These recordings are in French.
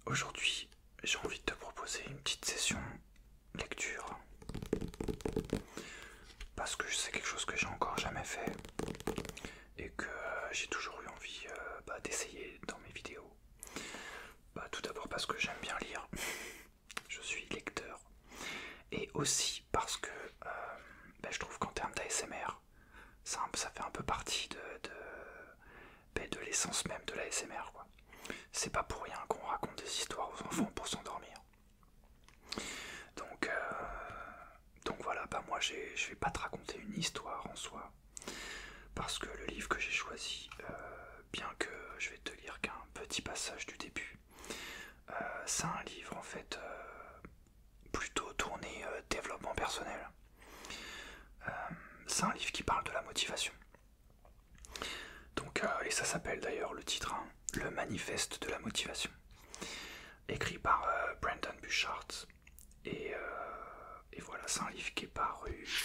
Aujourd'hui, j'ai envie de te proposer une petite session lecture parce que c'est quelque chose que j'ai encore jamais fait et que j'ai toujours eu envie d'essayer dans mes vidéos. Tout d'abord parce que j'aime bien lire, je suis lecteur, et aussi parce que je trouve qu'en termes d'ASMR, ça fait un peu partie de l'essence même de l'ASMR, quoi. C'est pas pour rien qu'on raconte des histoires aux enfants pour s'endormir. Donc voilà, moi je vais pas te raconter une histoire en soi, parce que le livre que j'ai choisi, bien que je vais te lire qu'un petit passage du début, c'est un livre en fait plutôt tourné développement personnel. C'est un livre qui parle de la motivation. Et ça s'appelle d'ailleurs le titre, hein, Le Manifeste de la Motivation, écrit par Brendon Burchard. Et voilà, c'est un livre qui est paru, je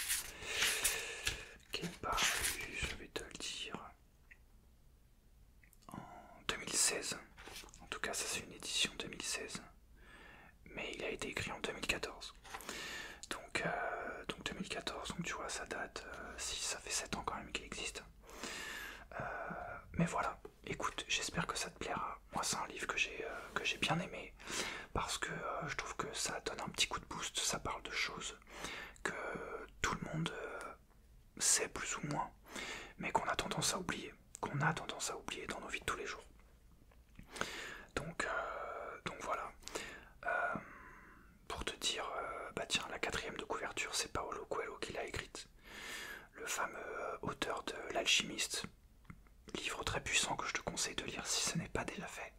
vais te le dire, en 2016. En tout cas, ça c'est une édition 2016. Mais il a été écrit en 2014. Donc 2014, donc tu vois, ça date, si ça fait 7 ans quand même qu'il existe. Mais voilà, écoute, j'espère que ça te plaira. Moi, c'est un livre que j'ai bien aimé parce que je trouve que ça donne un petit coup de boost. Ça parle de choses que tout le monde sait plus ou moins, mais qu'on a tendance à oublier, dans nos vies de tous les jours. Donc voilà. Pour te dire, tiens, la 4e de couverture, c'est Paulo Coelho qui l'a écrite. Le fameux auteur de L'Alchimiste. Livre très puissant que je te conseille de lire si ce n'est pas déjà fait.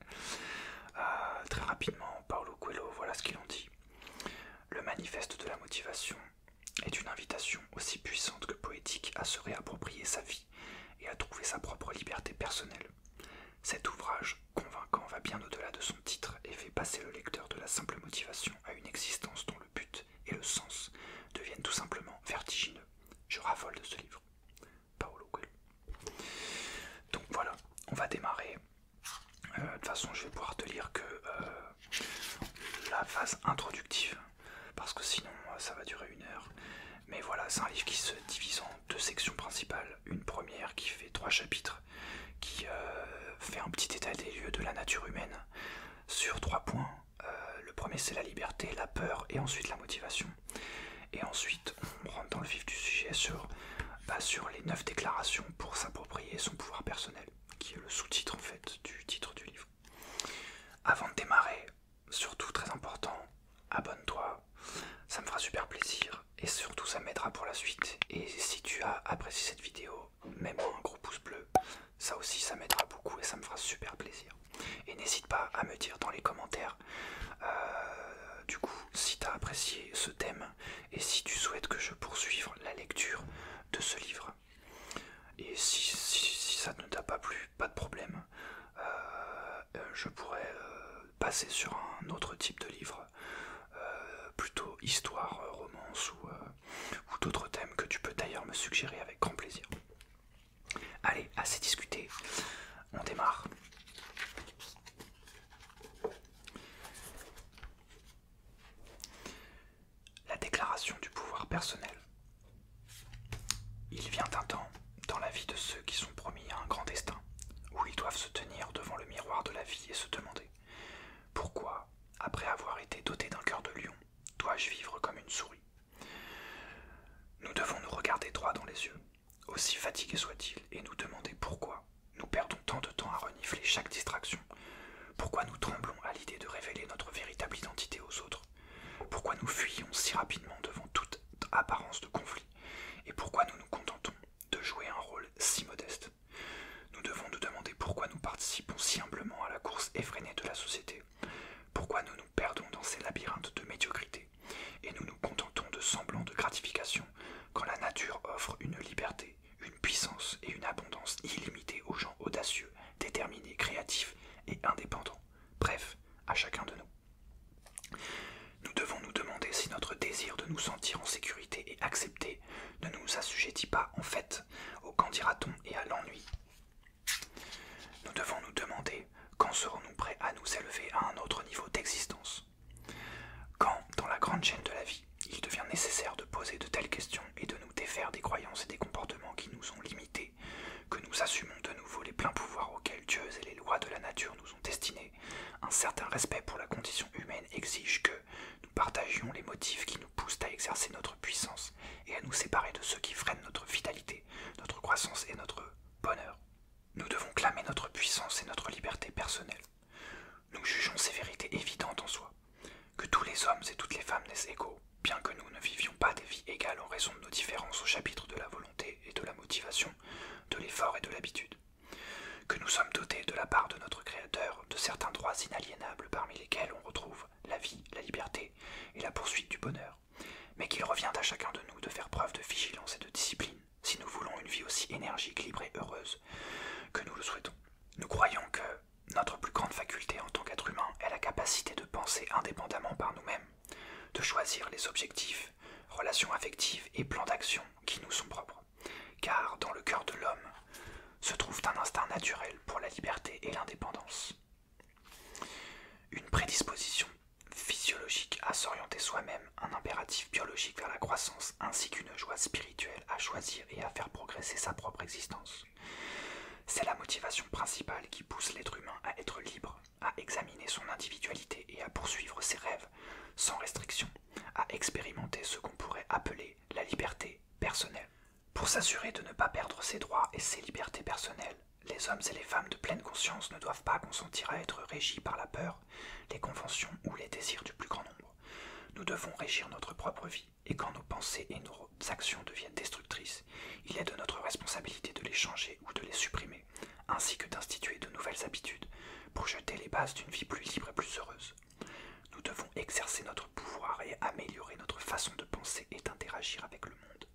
Très rapidement, Paulo Coelho, voilà ce qu'il en dit. Le manifeste de la motivation est une invitation aussi puissante que poétique à se réapproprier sa vie et à trouver sa propre liberté personnelle. Cet ouvrage convaincant va bien au-delà de son titre et fait passer le lecteur de la simple motivation à une existence dont le but et le sens deviennent tout simplement vertigineux. Je raffole de ce livre. Paulo Coelho. Donc voilà, on va démarrer. De toute façon, je vais pouvoir te lire que la phase introductive, parce que sinon ça va durer 1 heure. Mais voilà, c'est un livre qui se divise en 2 sections principales. Une première qui fait 3 chapitres, qui fait un petit état des lieux de la nature humaine sur 3 points. Le premier, c'est la liberté, la peur et ensuite la motivation. Et ensuite, on rentre dans le vif du sujet sur les 9 déclarations pour s'approprier son pouvoir personnel, qui est le sous-titre en fait du titre du livre. Avant de démarrer, surtout très important, abonne-toi, ça me fera super plaisir et surtout ça m'aidera pour la suite. Et si tu as apprécié cette vidéo, mets-moi un gros pouce bleu, ça aussi ça m'aidera beaucoup et ça me fera super plaisir. Et n'hésite pas à me dire dans les commentaires du coup si tu as apprécié ce thème et si tu souhaites que je poursuive la lecture de ce livre. Et si ça ne t'a pas plu, pas de problème, je pourrais passer sur un autre type de livre, plutôt histoire, romance ou d'autres thèmes que tu peux d'ailleurs me suggérer avec grand plaisir. Allez, assez discuté, on démarre. La déclaration du pouvoir personnel. Il vient un temps dans la vie de ceux qui sont promis à un grand destin, où ils doivent se tenir devant le miroir de la vie et se demander « Pourquoi, après avoir été doté d'un cœur de lion, dois-je vivre comme une souris ?» Nous devons nous regarder droit dans les yeux, aussi fatigués soient-ils, et nous demander pourquoi nous perdons tant de temps à renifler chaque distraction, pourquoi nous tremblons à l'idée de révéler notre véritable identité aux autres, pourquoi nous fuyons si rapidement devant toute apparence de conflit, et pourquoi nous nous contentons de jouer un rôle si modeste. Nous devons nous demander pourquoi nous participons si humblement à la course effrénée de la société, pourquoi nous nous perdons dans ces labyrinthes de médiocrité, et nous nous contentons de semblants de gratification quand la nature offre une liberté, une puissance et une abondance illimitées aux gens audacieux, déterminés, créatifs et indépendants, bref, à chacun de nous. Nous devons nous demander si notre désir de nous sentir en sécurité et accepté ne nous assujettit pas en fait au qu'en dira-t-on et à l'ennui. Nous devons nous demander quand serons-nous prêts à nous élever à un autre niveau Un certain respect pour la condition humaine exige que nous partagions les motifs qui nous poussent à exercer notre puissance et à nous séparer de ceux qui freinent notre vitalité, notre croissance et notre bonheur. Nous devons clamer notre puissance et notre liberté personnelle. Nous jugeons ces vérités évidentes en soi, que tous les hommes et toutes les femmes naissent égaux, bien que nous ne vivions pas des vies égales en raison de nos différences au chapitre de la volonté et de la motivation, de l'effort et de l'habitude. Que nous sommes dotés de la part de notre Créateur de certains droits inaliénables parmi lesquels on retrouve la vie, la liberté et la poursuite du bonheur, mais qu'il revient à chacun de nous de faire preuve de vigilance et de discipline si nous voulons une vie aussi énergique, libre et heureuse que nous le souhaitons. Nous croyons que notre plus grande faculté en tant qu'être humain est la capacité de penser indépendamment par nous-mêmes, de choisir les objectifs, relations affectives et plans d'action qui nous sont propres, car dans le cœur de l'homme se trouve un instinct naturel pour la liberté et l'indépendance. Une prédisposition physiologique à s'orienter soi-même, un impératif biologique vers la croissance, ainsi qu'une joie spirituelle à choisir et à faire progresser sa propre existence. C'est la motivation principale qui pousse l'être humain à être libre, à examiner son individualité et à poursuivre ses rêves sans restriction, à expérimenter ce qu'on pourrait appeler la liberté personnelle. Pour s'assurer de ne pas perdre ses droits et ses libertés personnelles, les hommes et les femmes de pleine conscience ne doivent pas consentir à être régis par la peur, les conventions ou les désirs du plus grand nombre. Nous devons régir notre propre vie, et quand nos pensées et nos actions deviennent destructrices, il est de notre responsabilité de les changer ou de les supprimer, ainsi que d'instituer de nouvelles habitudes pour jeter les bases d'une vie plus libre et plus heureuse. Nous devons exercer notre pouvoir et améliorer notre façon de penser et d'interagir avec le monde.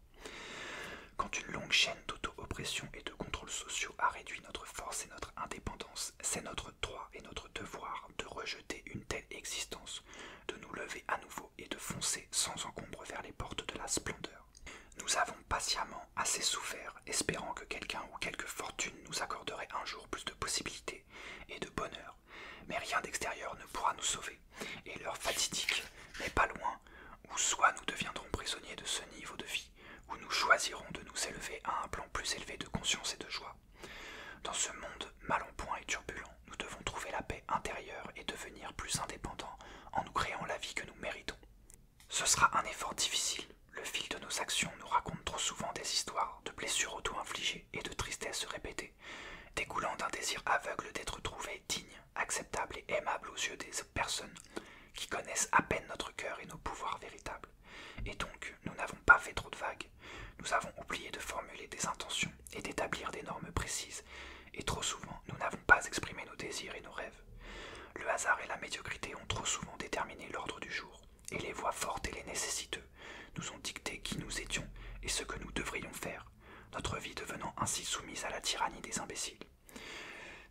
Quand une longue chaîne d'auto-oppression et de contrôles sociaux a réduit notre force et notre indépendance, c'est notre droit et notre devoir de rejeter une telle existence, de nous lever à nouveau et de foncer sans encombre vers les portes de la splendeur. Nous avons patiemment assez souffert, espérant que quelqu'un ou quelque fortune nous accorderait un jour plus de possibilités et de bonheur, mais rien d'extérieur ne pourra nous sauver, et l'heure fatidique n'est pas loin, où soit nous deviendrons prisonniers de ce niveau de vie, où nous choisirons de nous élever à un plan plus élevé de conscience et de joie. Dans ce monde mal en point et turbulent, nous devons trouver la paix intérieure et devenir plus indépendants en nous créant la vie que nous méritons. Ce sera un effort difficile. Le fil de nos actions nous raconte trop souvent des histoires de blessures auto-infligées et de tristesses répétées, découlant d'un désir aveugle d'être trouvé digne, acceptable et aimable aux yeux des personnes qui connaissent à peine notre cœur et nos pouvoirs véritables. Et donc, nous n'avons pas fait trop de vagues. Nous avons oublié de formuler des intentions et d'établir des normes précises, et trop souvent, nous n'avons pas exprimé nos désirs et nos rêves. Le hasard et la médiocrité ont trop souvent déterminé l'ordre du jour, et les voix fortes et les nécessiteux nous ont dicté qui nous étions et ce que nous devrions faire, notre vie devenant ainsi soumise à la tyrannie des imbéciles.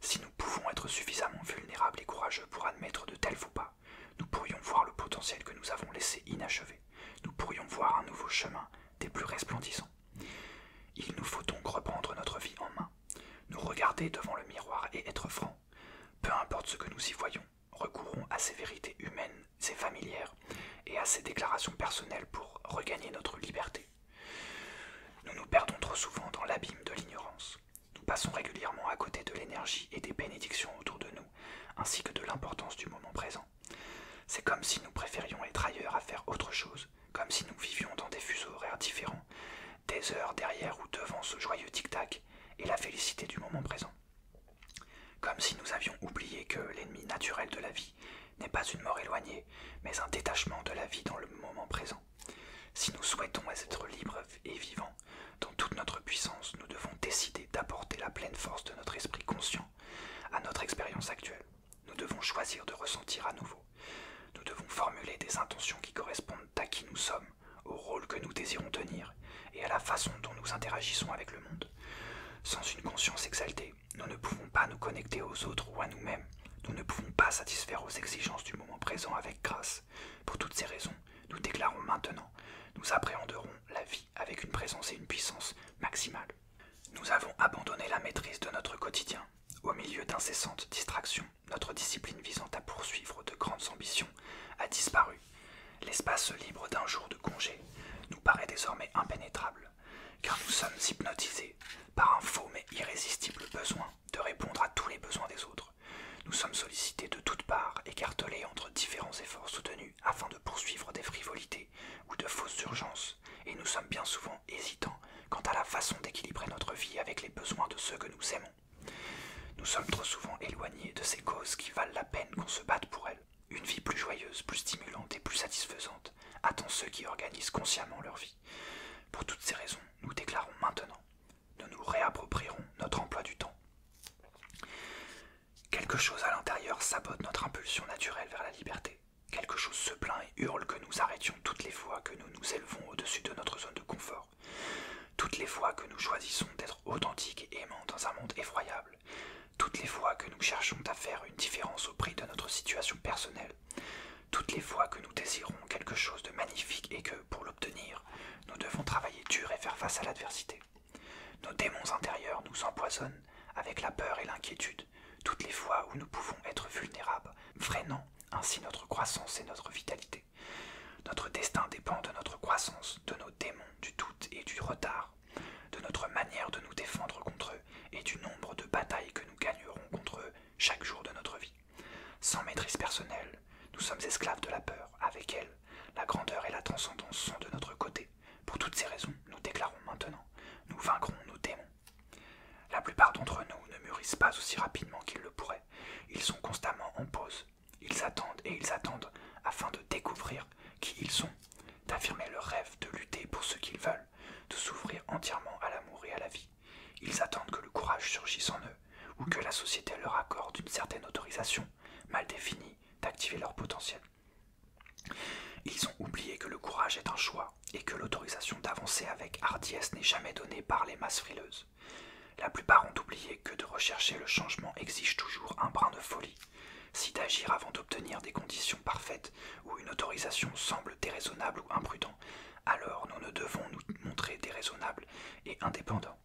Si nous pouvons être suffisamment vulnérables et courageux pour admettre de tels faux pas, nous pourrions voir le potentiel que nous avons laissé inachevé. Nous pourrions voir un nouveau chemin des plus resplendissants. Il nous faut donc reprendre notre vie en main, nous regarder devant le miroir et être francs. Peu importe ce que nous y voyons, recourons à ces vérités humaines et familières et à ces déclarations personnelles pour regagner notre liberté. Nous nous perdons trop souvent dans l'abîme de l'ignorance. Nous passons régulièrement à côté de l'énergie et des bénédictions autour de nous, ainsi que de l'importance du moment présent. C'est comme si nous préférions être ailleurs à faire autre chose, comme si nous vivions dans des fuseaux horaires différents, des heures derrière ou devant ce joyeux tic-tac et la félicité du moment présent. Comme si nous avions oublié que l'ennemi naturel de la vie n'est pas une mort éloignée, mais un détachement de la vie dans le moment présent. Si nous souhaitons être libres et vivants, dans toute notre puissance, nous devons décider d'apporter la pleine force de notre esprit conscient à notre expérience actuelle. Nous devons choisir de ressentir à nouveau. Nous devons formuler des intentions qui correspondent à qui nous sommes, au rôle que nous désirons tenir et à la façon dont nous interagissons avec le monde. Sans une conscience exaltée, nous ne pouvons pas nous connecter aux autres ou à nous-mêmes. Nous ne pouvons pas satisfaire aux exigences du moment présent avec grâce. Pour toutes ces raisons, nous déclarons maintenant, nous appréhenderons la vie avec une présence et une puissance maximale. Nous avons abandonné la maîtrise de notre quotidien. Au milieu d'incessantes distractions, notre discipline visant à poursuivre de grandes ambitions a disparu. L'espace libre d'un jour de congé nous paraît désormais impénétrable, car nous sommes hypnotisés par un faux mais irrésistible besoin de répondre à tous les besoins des autres. Nous sommes sollicités de toutes parts écartelés entre différents efforts soutenus afin de poursuivre des frivolités ou de fausses urgences, et nous sommes bien souvent hésitants quant à la façon d'équilibrer notre vie avec les besoins de ceux que nous aimons. Nous sommes trop souvent éloignés de ces causes qui valent la peine qu'on se batte pour elles. Une vie plus joyeuse, plus stimulante et plus satisfaisante attend ceux qui organisent consciemment leur vie. Pour toutes ces raisons, nous déclarons maintenant, nous nous réapproprierons notre emploi du temps. Quelque chose à l'intérieur sabote notre impulsion naturelle vers la liberté. Quelque chose se plaint et hurle que nous arrêtions toutes les fois que nous nous élevons au-dessus de notre zone de confort. Toutes les fois que nous choisissons d'être authentiques et aimants dans un monde effroyable. Toutes les fois que nous cherchons à faire une différence au prix de notre situation personnelle. Toutes les fois que nous désirons quelque chose de magnifique et que, pour l'obtenir, nous devons travailler dur et faire face à l'adversité. Nos démons intérieurs nous empoisonnent avec la peur et l'inquiétude, toutes les fois où nous pouvons être vulnérables, freinant ainsi notre croissance et notre vitalité. Notre destin dépend de notre croissance, de nos démons, du doute et du retard, de notre manière de nous défendre contre eux et du nombre de batailles que nous gagnerons contre eux chaque jour de notre vie. Sans maîtrise personnelle, nous sommes esclaves de la peur. Avec elle, la grandeur et la transcendance sont de notre côté. Pour toutes ces raisons, nous déclarons maintenant, nous vaincrons nos démons. La plupart d'entre nous ne mûrissent pas aussi rapidement qu'ils le pourraient. Ils sont constamment en pause. Ils attendent et ils attendent afin de découvrir qui ils sont, d'affirmer leur rêve, de lutter pour ce qu'ils veulent, de s'ouvrir entièrement à l'amour et à la vie. Ils attendent que le courage surgisse en eux, ou que la société leur accorde une certaine autorisation, mal définie, d'activer leur potentiel. Ils ont oublié que le courage est un choix, et que l'autorisation d'avancer avec hardiesse n'est jamais donnée par les masses frileuses. La plupart ont oublié que de rechercher le changement exige toujours un brin de folie. Si d'agir avant d'obtenir des conditions parfaites ou une autorisation semble déraisonnable ou imprudent, alors nous ne devons nous montrer déraisonnables et indépendants.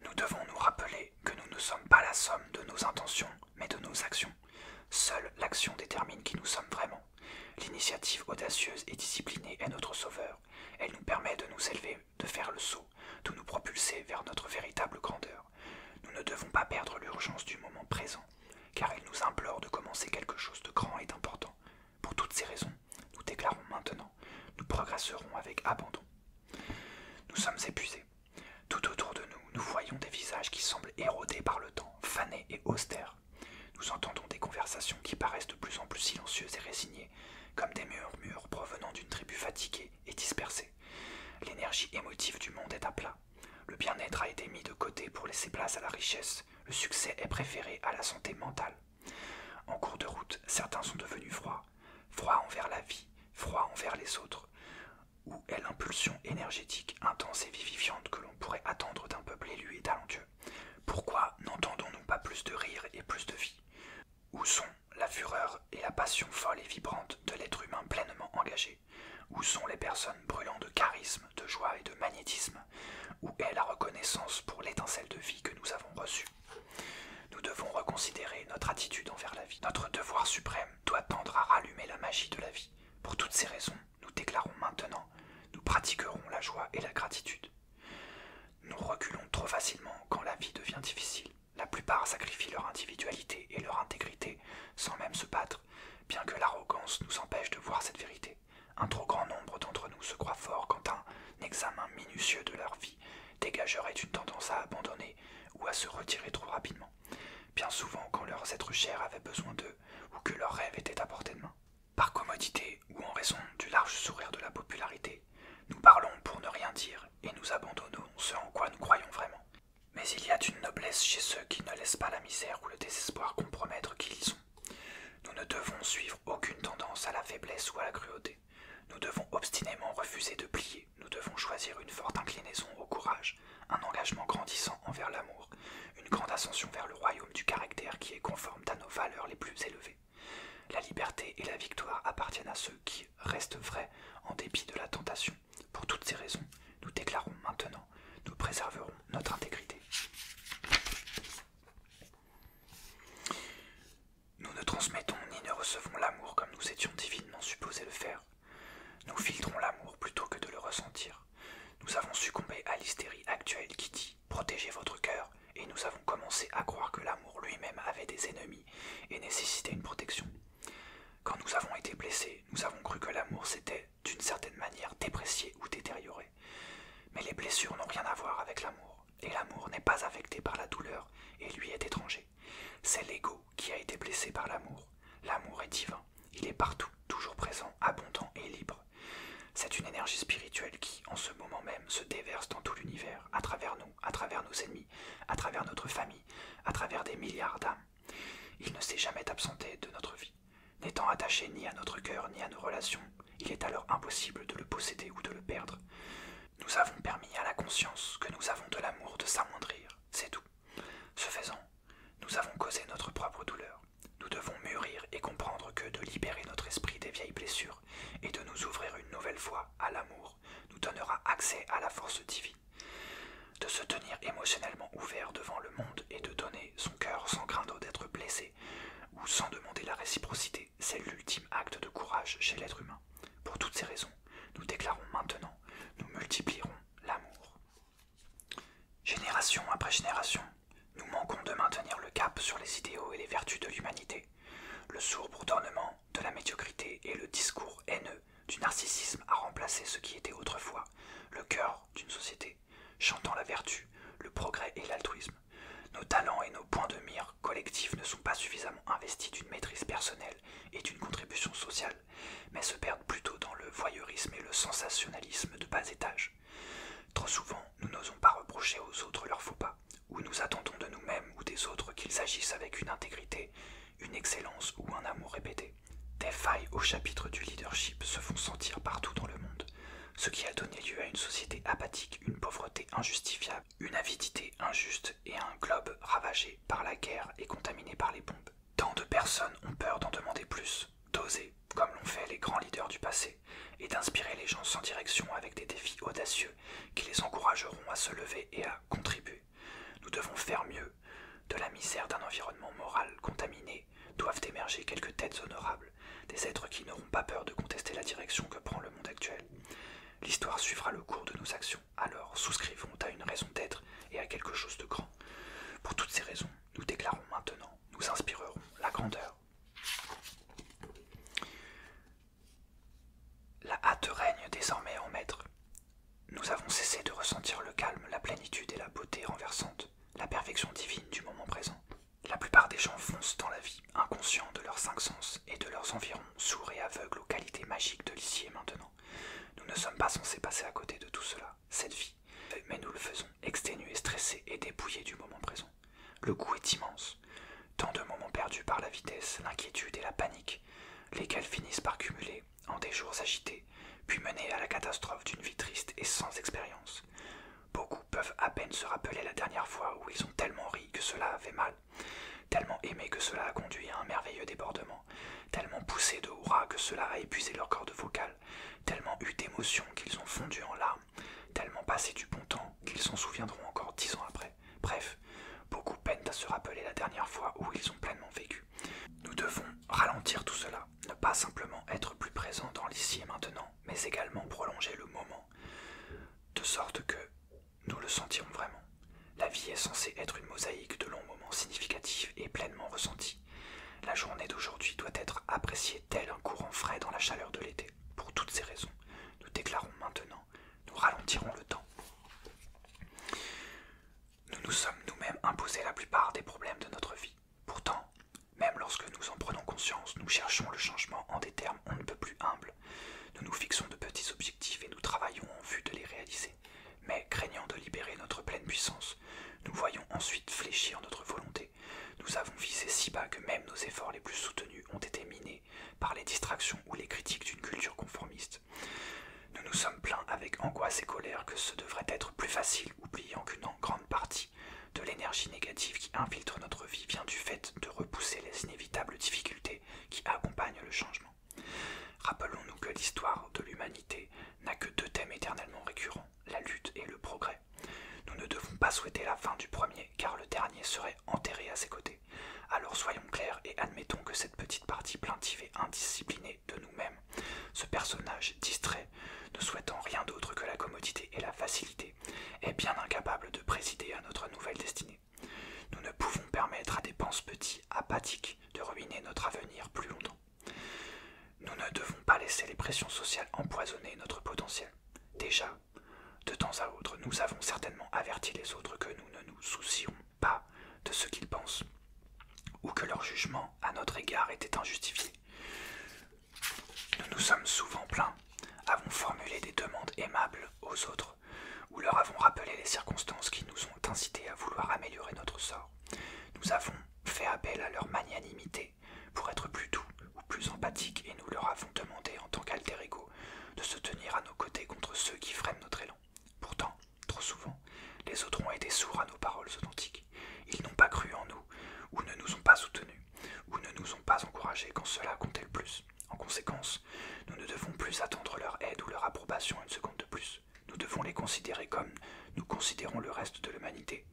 Nous devons nous rappeler que nous ne sommes pas la somme de nos intentions, mais de nos actions. Seule l'action détermine qui nous sommes vraiment. L'initiative audacieuse et disciplinée est notre sauveur. Elle nous permet de nous élever, de faire le saut, de nous propulser vers notre véritable grandeur. Nous ne devons pas perdre l'urgence du moment présent, car il nous implore de commencer quelque chose de grand et d'important. Pour toutes ces raisons, nous déclarons maintenant, nous progresserons avec abandon. Nous sommes épuisés. Tout autour de nous, nous voyons des visages qui semblent érodés par le temps, fanés et austères. Nous entendons des conversations qui paraissent de plus en plus silencieuses et résignées, comme des murmures provenant d'une tribu fatiguée et dispersée. L'énergie émotive du monde est à plat. Le bien-être a été mis de côté pour laisser place à la richesse. Le succès est préféré à la santé mentale. En cours de route, certains sont devenus froids. Froids envers la vie, froids envers les autres. Où est l'impulsion énergétique intense et vivifiante que l'on pourrait attendre d'un peuple élu et talentueux? Pourquoi n'entendons-nous pas plus de rire et plus de vie? Où sont la fureur et la passion folle et vibrante de l'être humain pleinement engagé? Où sont les personnes brûlant de charisme, de joie et de magnétisme? Où est la reconnaissance pour l'étincelle de vie que nous avons reçue? Nous devons reconsidérer notre attitude envers la vie. Notre devoir suprême doit tendre à rallumer la magie de la vie. Pour toutes ces raisons, nous déclarons maintenant, nous pratiquerons la joie et la gratitude. Nous reculons trop facilement quand la vie devient difficile. La plupart sacrifient leur individualité et leur intégrité sans même se battre, bien que l'arrogance nous empêche de voir cette vérité. Un trop grand nombre d'entre nous se croient forts quand un examen minutieux de leur vie dégagerait une tendance à abandonner ou à se retirer trop rapidement, bien souvent quand leurs êtres chers avaient besoin d'eux ou que leurs rêves étaient à portée de main. Par commodité ou en raison du large sourire de la popularité, nous parlons pour ne rien dire et nous abandonnons ce en quoi nous croyons vraiment. Mais il y a une noblesse chez ceux qui ne laissent pas la misère ou le désespoir compromettre qui ils sont. Nous ne devons suivre aucune tendance à la faiblesse ou à la cruauté. Nous devons obstinément refuser de plier. Nous devons choisir une forte inclinaison au courage, un engagement grandissant envers l'amour, une grande ascension vers le royaume du caractère qui est conforme à nos valeurs les plus élevées. La liberté et la victoire appartiennent à ceux qui restent vrais en dépit de la tentation. Pour toutes ces raisons, nous déclarons maintenant, nous préserverons notre intégrité. Nous ne transmettons ni ne recevons l'amour comme nous étions divinement supposés le faire. Nous filtrons l'amour plutôt que de le ressentir. Nous avons succombé à l'hystérie actuelle qui dit « protégez votre cœur » et nous avons commencé à croire que l'amour lui-même avait des ennemis nécessiter une protection. Quand nous avons été blessés, nous avons cru que l'amour s'était, d'une certaine manière, déprécié ou détérioré. Mais les blessures n'ont rien à voir avec l'amour, et l'amour n'est pas affecté par la douleur et lui est étranger. C'est l'ego qui a été blessé par l'amour. L'amour est divin, il est partout, toujours présent, abondant et libre. C'est une énergie spirituelle qui, en ce moment même, se déverse dans tout l'univers, à travers nous, à travers nos ennemis, à travers notre famille, à travers des milliards d'âmes. Il ne s'est jamais absenté de notre vie. N'étant attaché ni à notre cœur ni à nos relations, il est alors impossible de le posséder ou de le perdre. Nous avons permis à la conscience que nous avons de l'amour de s'amoindrir, c'est tout. Ce faisant, nous avons causé notre propre douleur. Nous devons mûrir et comprendre que de libérer notre esprit des vieilles blessures et de nous ouvrir une nouvelle fois à l'amour nous donnera accès à la force divine. De se tenir émotionnellement ouvert devant le monde et de donner son cœur sans craindre d'être blessé ou sans demander la réciprocité, c'est l'ultime acte de courage chez l'être humain. Pour toutes ces raisons, nous déclarons maintenant, nous multiplierons l'amour. Génération après génération, nous manquons de maintenir le cap sur les idéaux et les vertus de l'humanité. Le sourd bourdonnement de la médiocrité et le discours haineux du narcissisme a remplacé ce qui était autrefois le cœur d'une société, chantant la vertu, le progrès et l'altruisme. Nos talents et nos points de mire collectifs ne sont pas suffisamment investis d'une maîtrise personnelle et d'une contribution sociale, mais se perdent plutôt dans le voyeurisme et le sensationnalisme de bas étage. Trop souvent, nous n'osons pas reprocher aux autres leurs faux pas, ou nous attendons de nous-mêmes ou des autres qu'ils agissent avec une intégrité, une excellence ou un amour répété. Des failles au chapitre du leadership se font sentir partout dans le monde, ce qui a donné lieu à une société apathique, une pauvreté injustifiable, une avidité injuste et un globe ravagé par la guerre et contaminé par les bombes. Tant de personnes ont peur d'en demander plus, d'oser, comme l'ont fait les grands leaders du passé, et d'inspirer les gens sans direction avec des défis audacieux qui les encourageront à se lever et à contribuer. Nous devons faire mieux. De la misère d'un environnement moral contaminé doivent émerger quelques têtes honorables, des êtres qui n'auront pas peur de contester la direction que prend le monde actuel. L'histoire suivra le cours de nos actions, alors souscrivons à une raison d'être et à quelque chose de grand. Pour toutes ces raisons, nous déclarons maintenant, nous inspirerons la grandeur. La hâte règne désormais en maître. Nous avons cessé de ressentir le calme, la plénitude et la beauté renversante, la perfection divine du moment présent. La plupart des gens foncent dans la vie, inconscients de leurs cinq sens et de leurs environs, sourds et aveugles aux qualités magiques de l'ici et maintenant. Nous ne sommes pas censés passer à côté de tout cela, cette vie, mais nous le faisons, exténués, stressés et dépouillés du moment présent. Le coût est immense. Tant de moments perdus par la vitesse, l'inquiétude et la panique, lesquels finissent par cumuler en des jours agités, puis mener à la catastrophe d'une vie triste et sans expérience. Beaucoup peuvent à peine se rappeler la dernière fois où ils ont tellement ri que cela a fait mal, tellement aimé que cela a conduit à un merveilleux débordement, tellement poussé de hurrahs que cela a épuisé leur corde vocale, tellement eu d'émotions qu'ils ont fondu en larmes, tellement passé du bon temps qu'ils s'en souviendront encore 10 ans après. Bref, beaucoup peinent à se rappeler la dernière fois où ils ont pleinement vécu. Nous devons ralentir tout cela, ne pas simplement être plus présents dans l'ici et maintenant, mais également prolonger le moment, de sorte que nous le sentirons vraiment. La vie est censée être une mosaïque de longs moments significatifs et pleinement ressentis. La journée d'aujourd'hui doit être appréciée tel un courant frais dans la chaleur de l'été. Pour toutes ces raisons, nous déclarons maintenant, nous ralentirons le temps. Nous nous sommes nous-mêmes imposé la plupart des problèmes de notre vie. Pourtant, même lorsque nous en prenons conscience, nous cherchons le changement en des termes on ne peut plus humbles. Nous nous fixons de petits objectifs et nous travaillons en vue de les réaliser. Mais craignant de libérer notre pleine puissance, nous voyons ensuite fléchir notre volonté. Nous avons visé si bas que même nos efforts les plus soutenus ont été minés par les distractions ou les critiques d'une culture conformiste. Nous nous sommes plaints avec angoisse et colère que ce devrait être plus facile, oubliant qu'une grande partie de l'énergie négative qui infiltre notre vie vient du fait de repousser les inévitables difficultés qui accompagnent le changement. Rappelons-nous que l'histoire de l'humanité n'a que deux thèmes éternellement récurrents, la lutte et le progrès. Nous ne devons pas souhaiter la fin du premier, car le dernier serait enterré à ses côtés. Alors soyons clairs et admettons que cette petite partie plaintive et indisciplinée de nous-mêmes, ce personnage distrait, ne souhaitant rien d'autre que la commodité et la facilité, est bien incapable de présider à notre nouvelle destinée. Nous ne pouvons permettre à des penses petits, apathiques, de ruiner déterminer notre avenir plus longtemps. Nous ne devons pas laisser les pressions sociales empoisonner notre potentiel. Déjà, de temps à autre, nous avons certainement averti les autres que nous ne nous soucierons pas de ce qu'ils pensent, ou que leur jugement à notre égard était injustifié. Nous nous sommes souvent plaints, avons formulé des demandes aimables aux autres, ou leur avons rappelé les circonstances qui nous ont incités à vouloir améliorer notre sort. Nous avons fait appel à leur magnanimité pour être plus doux ou plus empathiques, et nous leur avons demandé en tant qu'alter ego de se tenir à nos côtés contre ceux qui freinent notre élan. Pourtant, trop souvent, les autres ont été sourds à nos paroles authentiques. Ils n'ont pas cru en nous, ou ne nous ont pas soutenus, ou ne nous ont pas encouragés quand cela comptait le plus. En conséquence, nous ne devons plus attendre leur aide ou leur approbation une seconde de plus. Nous devons les considérer comme nous considérons le reste de l'humanité,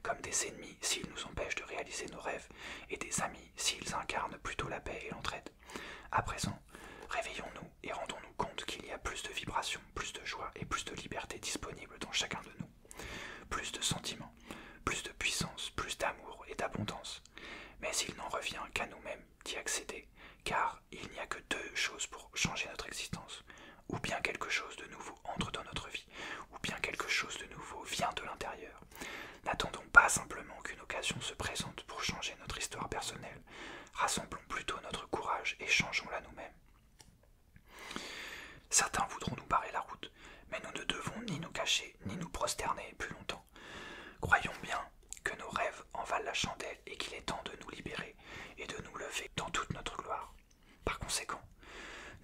comme des ennemis s'ils nous empêchent de réaliser nos rêves, et des amis s'ils incarnent plutôt la paix et l'entraide. À présent, réveillons-nous et rendons-nous compte qu'il y a plus de vibrations, plus de joie et plus de liberté disponibles dans chacun de nous. Plus de sentiments, plus de puissance, plus d'amour et d'abondance. Mais il n'en revient qu'à nous-mêmes d'y accéder, car il n'y a que deux choses pour changer notre existence. Ou bien quelque chose de nouveau entre dans notre vie, ou bien quelque chose de nouveau vient de l'intérieur. N'attendons pas simplement qu'une occasion se présente pour changer notre histoire personnelle. Rassemblons plutôt notre courage et changeons-la nous-mêmes. Certains voudront nous barrer la route, mais nous ne devons ni nous cacher, ni nous prosterner plus longtemps. Croyons bien que nos rêves en valent la chandelle et qu'il est temps de nous libérer et de nous lever dans toute notre gloire. Par conséquent,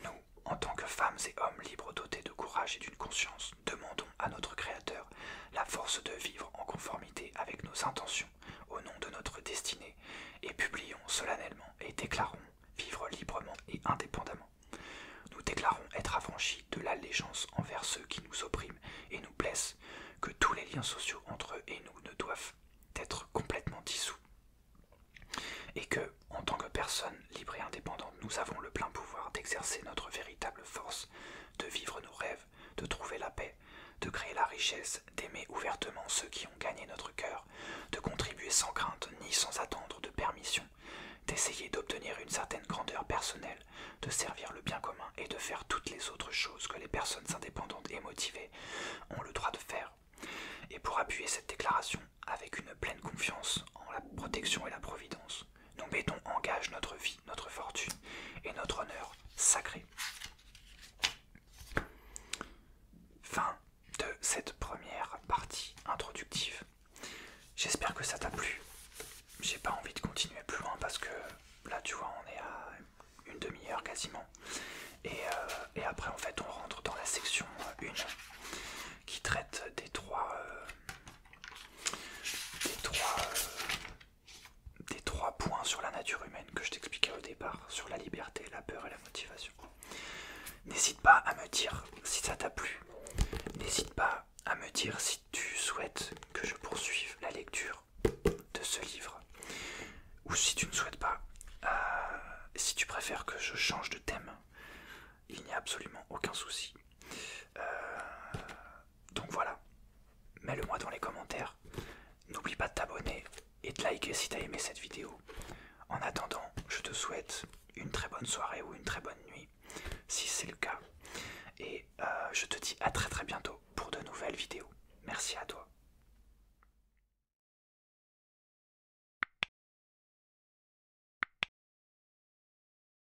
nous, en tant que femmes et hommes libres dotés de courage et d'une conscience, demandons à notre Créateur la force de vivre en conformité avec nos intentions au nom de notre destinée et publions solennellement et déclarons vivre librement et indépendamment. Nous déclarons être affranchis de l'allégeance envers ceux qui nous oppriment et nous blessent, que tous les liens sociaux entre eux et nous ne doivent être complètement dissous, et que, en tant que personnes libres et indépendantes, nous avons le plein pouvoir d'exercer notre véritable force, de vivre nos rêves, de trouver la paix, de créer la richesse, d'aimer ouvertement ceux qui ont gagné notre cœur, de contribuer sans crainte ni sans attendre de permission, d'essayer d'obtenir une certaine grandeur personnelle, de servir le bien commun et de faire toutes les autres choses que les personnes indépendantes et motivées ont le droit de faire. Et pour appuyer cette déclaration, avec une pleine confiance en la protection et la providence, nous mettons en gage notre vie, notre fortune et notre honneur sacré. Fin de cette première partie introductive. J'espère que ça t'a plu. J'ai pas envie de continuer plus loin parce que là tu vois on est à une demi-heure quasiment. Et après en fait on rentre dans la section 1 qui traite des trois points sur la nature humaine que je t'expliquais au départ, sur la liberté, la peur et la motivation. N'hésite pas à me dire si ça t'a plu. N'hésite pas à me dire si tu souhaites que je poursuive la lecture de ce livre. Ou si tu ne souhaites pas, si tu préfères que je change de thème, il n'y a absolument aucun souci. Donc voilà, mets-le-moi dans les commentaires. N'oublie pas de t'abonner et de liker si tu as aimé cette vidéo. En attendant, je te souhaite une très bonne soirée ou une très bonne nuit, si c'est le cas. Et je te dis à très très bientôt pour de nouvelles vidéos. Merci à toi.